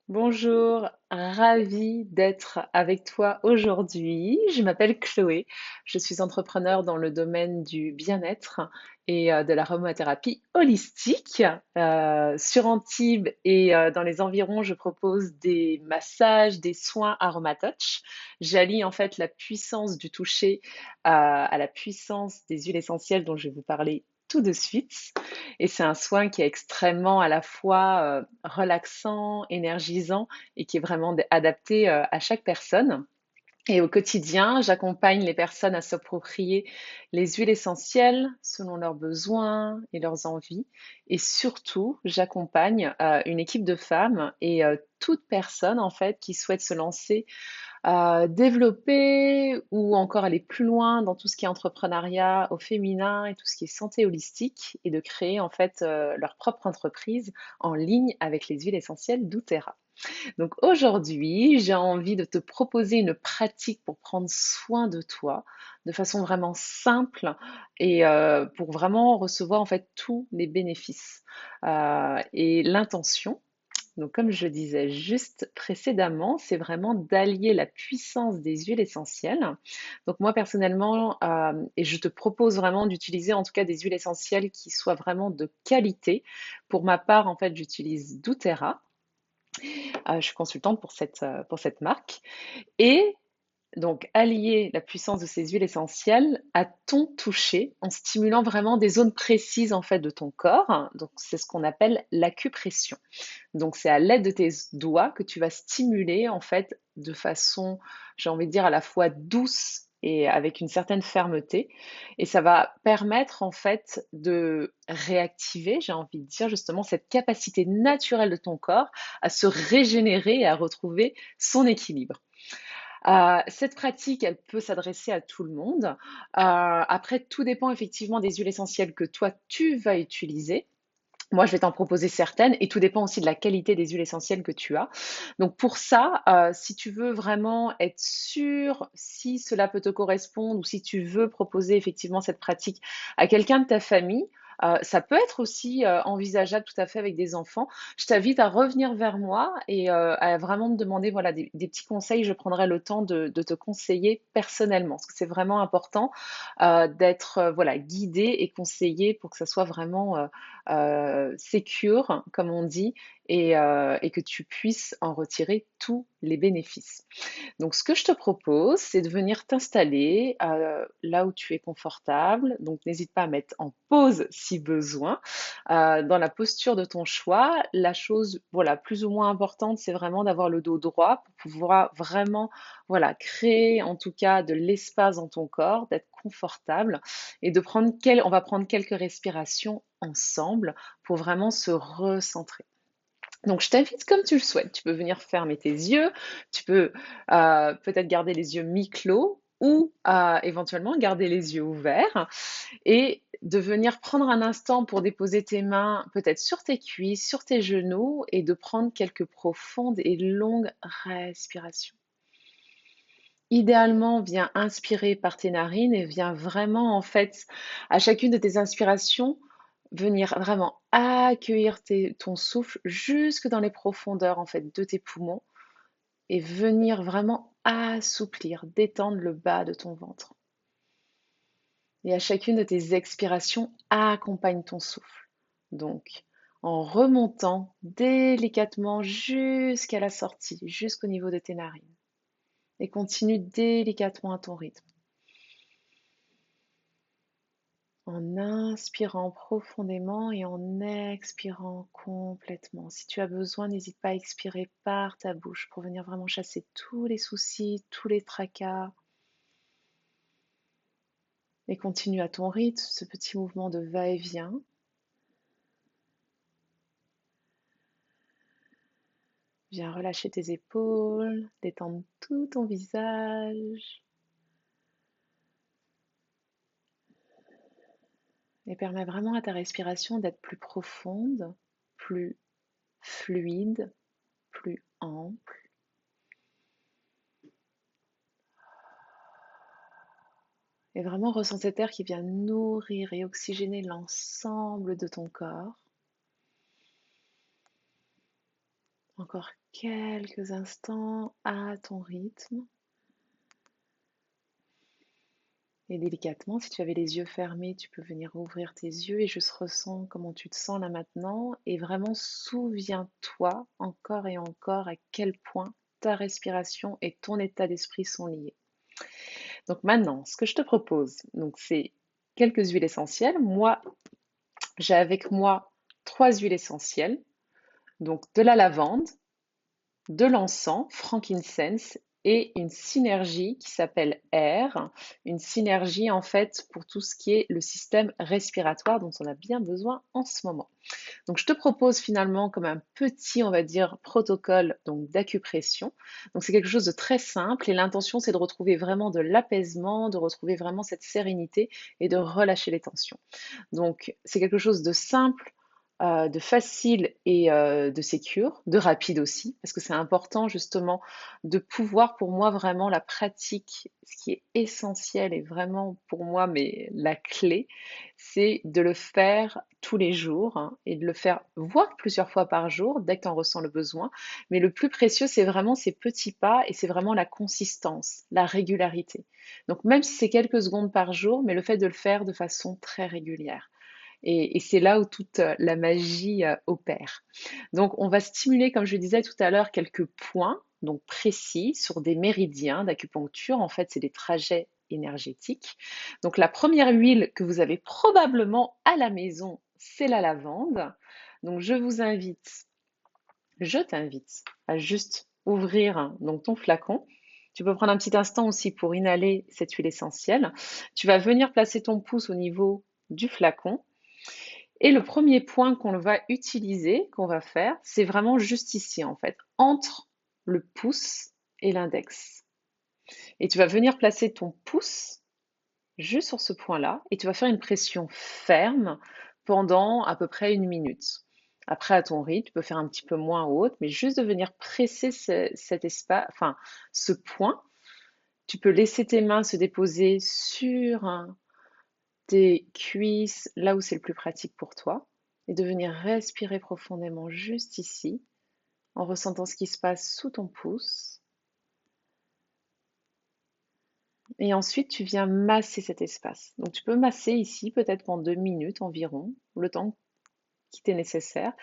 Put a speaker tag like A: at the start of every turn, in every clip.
A: Bonjour, ravie d'être avec toi aujourd'hui. Je m'appelle Chloé, je suis entrepreneur dans le domaine du bien-être et de l'aromathérapie holistique. Sur Antibes et dans les environs, je propose des massages, des soins Aromatouch. J'allie en fait la puissance du toucher à la puissance des huiles essentielles dont je vais vous parler tout de suite. Et c'est un soin qui est extrêmement à la fois relaxant, énergisant et qui est vraiment adapté à chaque personne. Et au quotidien, j'accompagne les personnes à s'approprier les huiles essentielles selon leurs besoins et leurs envies. Et surtout, j'accompagne une équipe de femmes et toute personne en fait qui souhaite se lancer développer ou encore aller plus loin dans tout ce qui est entrepreneuriat au féminin et tout ce qui est santé holistique et de créer en fait leur propre entreprise en ligne avec les huiles essentielles d'Outera. Donc aujourd'hui, j'ai envie de te proposer une pratique pour prendre soin de toi de façon vraiment simple et pour vraiment recevoir en fait tous les bénéfices. Et l'intention, donc, comme je disais juste précédemment, c'est vraiment d'allier la puissance des huiles essentielles. Donc, moi personnellement, et je te propose vraiment d'utiliser en tout cas des huiles essentielles qui soient vraiment de qualité. Pour ma part, en fait, j'utilise doTERRA. Je suis consultante pour cette marque. Et donc, allier la puissance de ces huiles essentielles à ton toucher en stimulant vraiment des zones précises en fait de ton corps. Donc, c'est ce qu'on appelle l'acupression. Donc, c'est à l'aide de tes doigts que tu vas stimuler en fait de façon, j'ai envie de dire, à la fois douce et avec une certaine fermeté. Et ça va permettre en fait de réactiver, j'ai envie de dire, justement cette capacité naturelle de ton corps à se régénérer et à retrouver son équilibre. Cette pratique, elle peut s'adresser à tout le monde. Après, tout dépend effectivement des huiles essentielles que toi, tu vas utiliser. Moi, je vais t'en proposer certaines et tout dépend aussi de la qualité des huiles essentielles que tu as. Donc pour ça, si tu veux vraiment être sûr si cela peut te correspondre ou si tu veux proposer effectivement cette pratique à quelqu'un de ta famille, ça peut être aussi envisageable tout à fait avec des enfants. Je t'invite à revenir vers moi et à vraiment me demander voilà, des petits conseils. Je prendrai le temps de te conseiller personnellement parce que c'est vraiment important d'être voilà, guidé et conseillé pour que ça soit vraiment secure, comme on dit, et que tu puisses en retirer tous les bénéfices. Donc, ce que je te propose, c'est de venir t'installer là où tu es confortable. Donc, n'hésite pas à mettre en pause si besoin, dans la posture de ton choix. La chose, voilà, plus ou moins importante, c'est vraiment d'avoir le dos droit pour pouvoir vraiment, voilà, créer en tout cas de l'espace dans ton corps, d'être confortable et de prendre on va prendre quelques respirations ensemble pour vraiment se recentrer. Donc, je t'invite comme tu le souhaites. Tu peux venir fermer tes yeux, tu peux peut-être garder les yeux mi-clos ou éventuellement garder les yeux ouverts et de venir prendre un instant pour déposer tes mains peut-être sur tes cuisses, sur tes genoux et de prendre quelques profondes et longues respirations. Idéalement, viens inspirer par tes narines et viens vraiment, en fait, à chacune de tes inspirations, venir vraiment accueillir ton souffle jusque dans les profondeurs, en fait, de tes poumons et venir vraiment assouplir, détendre le bas de ton ventre. Et à chacune de tes expirations, accompagne ton souffle. Donc, en remontant délicatement jusqu'à la sortie, jusqu'au niveau de tes narines. Et continue délicatement à ton rythme. En inspirant profondément et en expirant complètement. Si tu as besoin, n'hésite pas à expirer par ta bouche pour venir vraiment chasser tous les soucis, tous les tracas. Et continue à ton rythme, ce petit mouvement de va-et-vient. Viens relâcher tes épaules, détendre tout ton visage. Et permets vraiment à ta respiration d'être plus profonde, plus fluide, plus ample. Et vraiment ressens cet air qui vient nourrir et oxygéner l'ensemble de ton corps Encore quelques instants à ton rythme. Et délicatement, si tu avais les yeux fermés, tu peux venir ouvrir tes yeux et juste ressens comment tu te sens là maintenant. Et vraiment souviens-toi encore et encore à quel point ta respiration et ton état d'esprit sont liés. Donc maintenant, ce que je te propose, donc c'est quelques huiles essentielles. Moi, j'ai avec moi 3 huiles essentielles. Donc de la lavande, de l'encens, frankincense et une synergie qui s'appelle Air, une synergie en fait pour tout ce qui est le système respiratoire dont on a bien besoin en ce moment. Donc je te propose finalement comme un petit, on va dire, protocole donc d'acupression. Donc c'est quelque chose de très simple et l'intention c'est de retrouver vraiment de l'apaisement, de retrouver vraiment cette sérénité et de relâcher les tensions. Donc, c'est quelque chose de simple, de facile et de sécure, de rapide aussi, parce que c'est important justement de pouvoir, pour moi, vraiment la pratique, ce qui est essentiel et vraiment pour moi, mais la clé, c'est de le faire tous les jours hein, et de le faire, voire plusieurs fois par jour, dès que tu en ressens le besoin. Mais le plus précieux, c'est vraiment ces petits pas et c'est vraiment la consistance, la régularité. Donc, même si c'est quelques secondes par jour, mais le fait de le faire de façon très régulière. Et c'est là où toute la magie opère. Donc, on va stimuler, comme je disais tout à l'heure, quelques points donc précis sur des méridiens d'acupuncture. En fait, c'est des trajets énergétiques. Donc, la première huile que vous avez probablement à la maison, c'est la lavande. Donc, je t'invite à juste ouvrir donc ton flacon. Tu peux prendre un petit instant aussi pour inhaler cette huile essentielle. Tu vas venir placer ton pouce au niveau du flacon et le premier point qu'on va utiliser, qu'on va faire, c'est vraiment juste ici en fait, entre le pouce et l'index. Et tu vas venir placer ton pouce juste sur ce point-là et tu vas faire une pression ferme pendant à peu près 1 minute. Après, à ton rythme, tu peux faire un petit peu moins haute, mais juste de venir presser cet espace, enfin, ce point. Tu peux laisser tes mains se déposer sur tes cuisses, là où c'est le plus pratique pour toi, et de venir respirer profondément juste ici, en ressentant ce qui se passe sous ton pouce. Et ensuite, tu viens masser cet espace. Donc, tu peux masser ici peut-être pendant 2 minutes environ, le temps qui t'est nécessaire.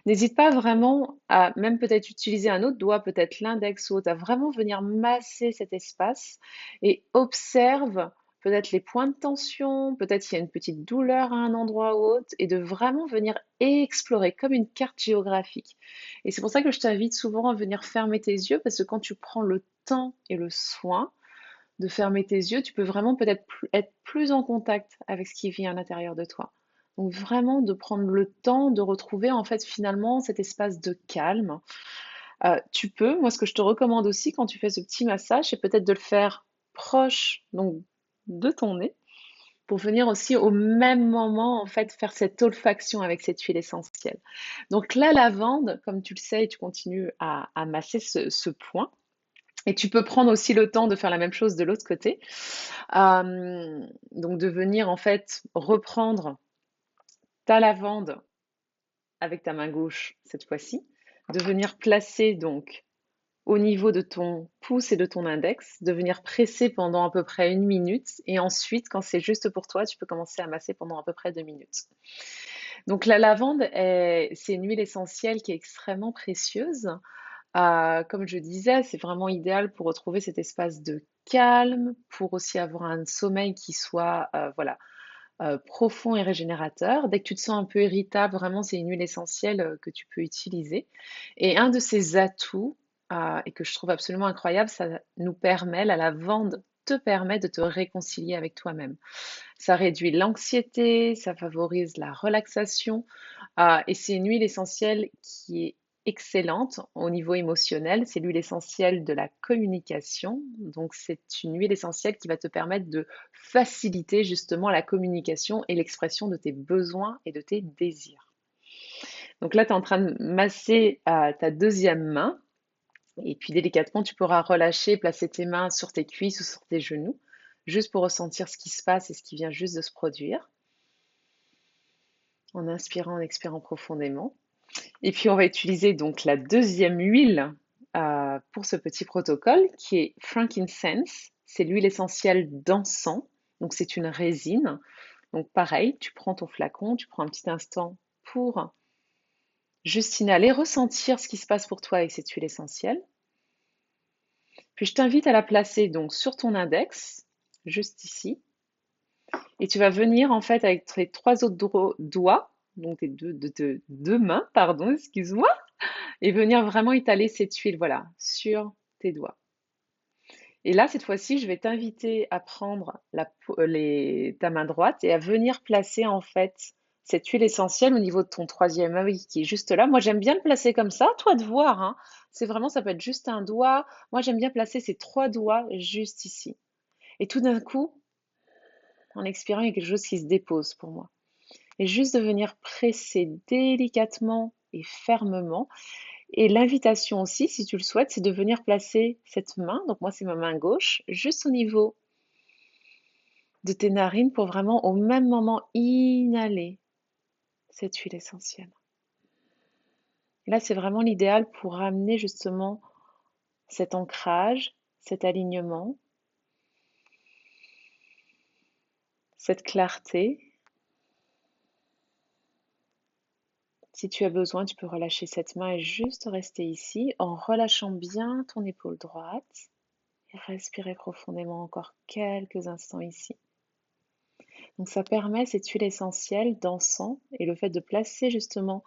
A: N'hésite pas vraiment à même peut-être utiliser un autre doigt, peut-être l'index ou autre, à vraiment venir masser cet espace et observe peut-être les points de tension, peut-être s'il y a une petite douleur à un endroit ou autre, et de vraiment venir explorer comme une carte géographique. Et c'est pour ça que je t'invite souvent à venir fermer tes yeux, parce que quand tu prends le temps et le soin de fermer tes yeux, tu peux vraiment peut-être être plus en contact avec ce qui vit à l'intérieur de toi. Donc vraiment de prendre le temps de retrouver en fait finalement cet espace de calme. Tu peux, moi ce que je te recommande aussi quand tu fais ce petit massage, c'est peut-être de le faire proche donc de ton nez pour venir aussi au même moment en fait faire cette olfaction avec cette huile essentielle. Donc la lavande, comme tu le sais, tu continues à masser ce point. Et tu peux prendre aussi le temps de faire la même chose de l'autre côté. Donc de venir en fait reprendre ta lavande avec ta main gauche cette fois-ci, de venir placer donc au niveau de ton pouce et de ton index, de venir presser pendant à peu près 1 minute et ensuite, quand c'est juste pour toi, tu peux commencer à masser pendant à peu près 2 minutes. Donc la lavande, c'est une huile essentielle qui est extrêmement précieuse. Comme je disais, c'est vraiment idéal pour retrouver cet espace de calme, pour aussi avoir un sommeil qui soit, voilà, profond et régénérateur. Dès que tu te sens un peu irritable, vraiment, c'est une huile essentielle, que tu peux utiliser et un de ses atouts, et que je trouve absolument incroyable, ça nous permet la lavande te permet de te réconcilier avec toi-même. Ça réduit l'anxiété, ça favorise la relaxation, et c'est une huile essentielle qui est excellente au niveau émotionnel. C'est l'huile essentielle de la communication. Donc, c'est une huile essentielle qui va te permettre de faciliter justement la communication et l'expression de tes besoins et de tes désirs. Donc là, tu es en train de masser ta deuxième main. Et puis délicatement, tu pourras relâcher, placer tes mains sur tes cuisses ou sur tes genoux, juste pour ressentir ce qui se passe et ce qui vient juste de se produire, en inspirant, en expirant profondément. Et puis on va utiliser donc la deuxième huile pour ce petit protocole qui est frankincense. C'est l'huile essentielle d'encens. Donc c'est une résine. Donc pareil, tu prends ton flacon, tu prends un petit instant pour juste inhaler, ressentir ce qui se passe pour toi avec cette huile essentielle. Puis je t'invite à la placer donc sur ton index, juste ici. Et tu vas venir en fait avec tes trois autres doigts, donc tes deux mains, pardon, excuse-moi, et venir vraiment étaler cette huile, voilà, sur tes doigts. Et là, cette fois-ci, je vais t'inviter à prendre ta main droite et à venir placer en fait cette huile essentielle au niveau de ton troisième œil qui est juste là. Moi, j'aime bien le placer comme ça. Toi de voir, hein. C'est vraiment, ça peut être juste un doigt. Moi, j'aime bien placer ces trois doigts juste ici. Et tout d'un coup, en expirant, il y a quelque chose qui se dépose pour moi. Et juste de venir presser délicatement et fermement. Et l'invitation aussi, si tu le souhaites, c'est de venir placer cette main, donc moi c'est ma main gauche, juste au niveau de tes narines pour vraiment au même moment inhaler cette huile essentielle. Et là, c'est vraiment l'idéal pour ramener justement cet ancrage, cet alignement, cette clarté. Si tu as besoin, tu peux relâcher cette main et juste rester ici en relâchant bien ton épaule droite et respirer profondément encore quelques instants ici. Donc ça permet cette huile essentielle d'encens et le fait de placer justement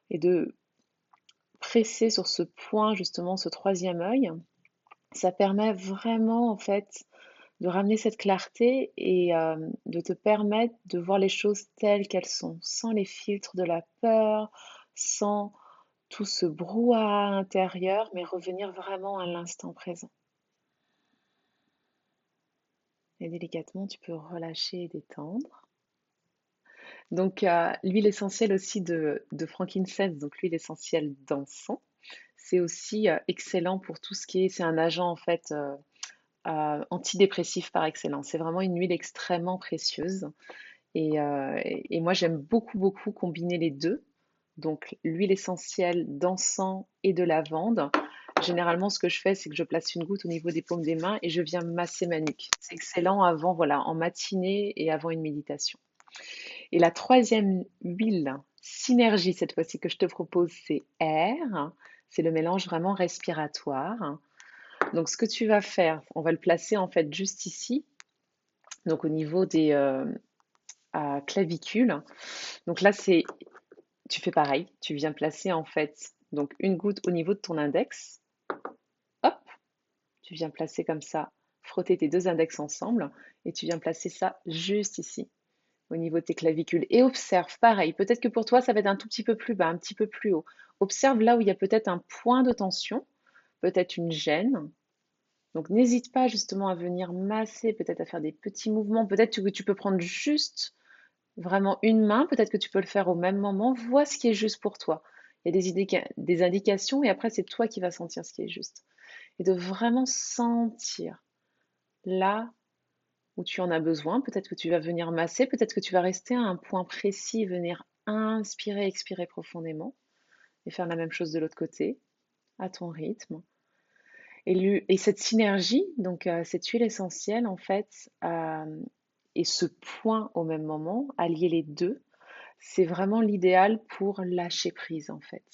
A: et de presser sur ce point justement, ce troisième œil, ça permet vraiment en fait de ramener cette clarté et de te permettre de voir les choses telles qu'elles sont, sans les filtres de la peur, sans tout ce brouhaha intérieur, mais revenir vraiment à l'instant présent. Et délicatement, tu peux relâcher et détendre. Donc, l'huile essentielle aussi de frankincense, donc l'huile essentielle d'encens, c'est aussi excellent pour tout ce qui est, c'est un agent en fait antidépressif par excellence. C'est vraiment une huile extrêmement précieuse. Et moi, j'aime beaucoup, beaucoup combiner les deux. Donc, l'huile essentielle d'encens et de lavande. Généralement, ce que je fais, c'est que je place une goutte au niveau des paumes des mains et je viens masser ma nuque. C'est excellent avant, voilà, en matinée et avant une méditation. Et la troisième huile, synergie cette fois-ci que je te propose, c'est air. C'est le mélange vraiment respiratoire. Donc, ce que tu vas faire, on va le placer en fait juste ici, donc au niveau des clavicules. Donc là, tu fais pareil. Tu viens placer en fait donc une goutte au niveau de ton index. Hop, tu viens placer comme ça, frotter tes deux index ensemble et tu viens placer ça juste ici, au niveau de tes clavicules. Et observe, pareil, peut-être que pour toi, ça va être un tout petit peu plus bas, un petit peu plus haut. Observe là où il y a peut-être un point de tension, peut-être une gêne. Donc n'hésite pas justement à venir masser, peut-être à faire des petits mouvements. Peut-être que tu peux prendre juste vraiment une main, peut-être que tu peux le faire au même moment. Vois ce qui est juste pour toi. Il y a des indications et après c'est toi qui vas sentir ce qui est juste. Et de vraiment sentir là où tu en as besoin. Peut-être que tu vas venir masser, peut-être que tu vas rester à un point précis, venir inspirer, expirer profondément et faire la même chose de l'autre côté, à ton rythme. Et cette synergie, donc cette huile essentielle en fait, et ce point au même moment, allier les deux, c'est vraiment l'idéal pour lâcher prise en fait.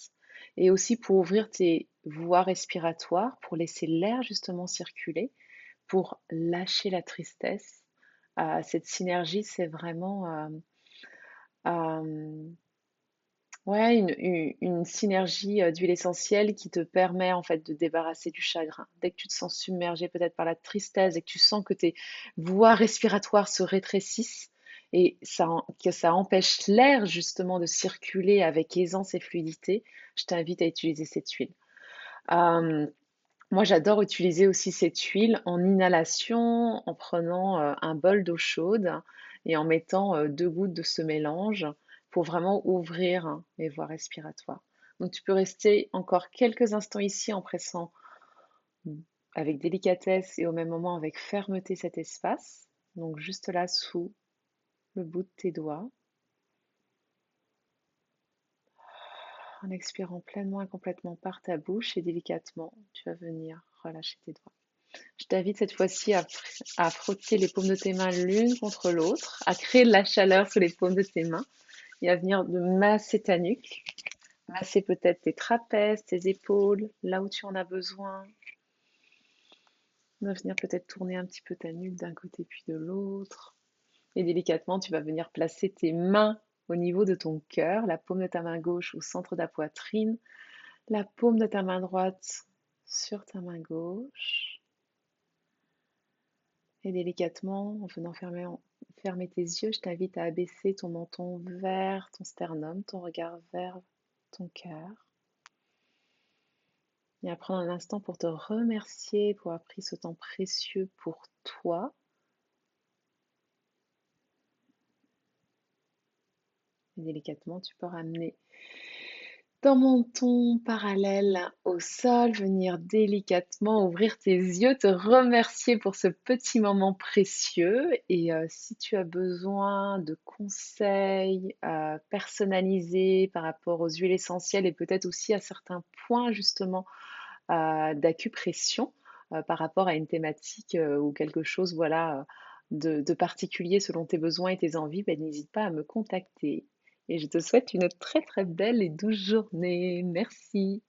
A: Et aussi pour ouvrir tes voies respiratoires, pour laisser l'air justement circuler, pour lâcher la tristesse. Cette synergie, c'est vraiment euh, ouais, une synergie d'huile essentielle qui te permet en fait de débarrasser du chagrin. Dès que tu te sens submergé peut-être par la tristesse et que tu sens que tes voies respiratoires se rétrécissent et que ça empêche l'air justement de circuler avec aisance et fluidité, je t'invite à utiliser cette huile. Euh, Moi, j'adore utiliser aussi cette huile en inhalation, en prenant un bol d'eau chaude et en mettant 2 gouttes de ce mélange pour vraiment ouvrir mes voies respiratoires. Donc, tu peux rester encore quelques instants ici en pressant avec délicatesse et au même moment avec fermeté cet espace. Donc, juste là sous le bout de tes doigts. En expirant pleinement et complètement par ta bouche et délicatement, tu vas venir relâcher tes doigts. Je t'invite cette fois-ci à frotter les paumes de tes mains l'une contre l'autre, à créer de la chaleur sous les paumes de tes mains et à venir de masser ta nuque, masser peut-être tes trapèzes, tes épaules, là où tu en as besoin. On va venir peut-être tourner un petit peu ta nuque d'un côté puis de l'autre. Et délicatement, tu vas venir placer tes mains au niveau de ton cœur, la paume de ta main gauche au centre de la poitrine, la paume de ta main droite sur ta main gauche. Et délicatement, en venant fermer tes yeux, je t'invite à abaisser ton menton vers ton sternum, ton regard vers ton cœur. Et à prendre un instant pour te remercier pour avoir pris ce temps précieux pour toi. Et délicatement, tu peux ramener ton menton parallèle au sol, venir délicatement ouvrir tes yeux, te remercier pour ce petit moment précieux. Et si tu as besoin de conseils personnalisés par rapport aux huiles essentielles et peut-être aussi à certains points justement d'acupression par rapport à une thématique ou quelque chose voilà, de particulier selon tes besoins et tes envies, ben, n'hésite pas à me contacter. Et je te souhaite une très très belle et douce journée. Merci.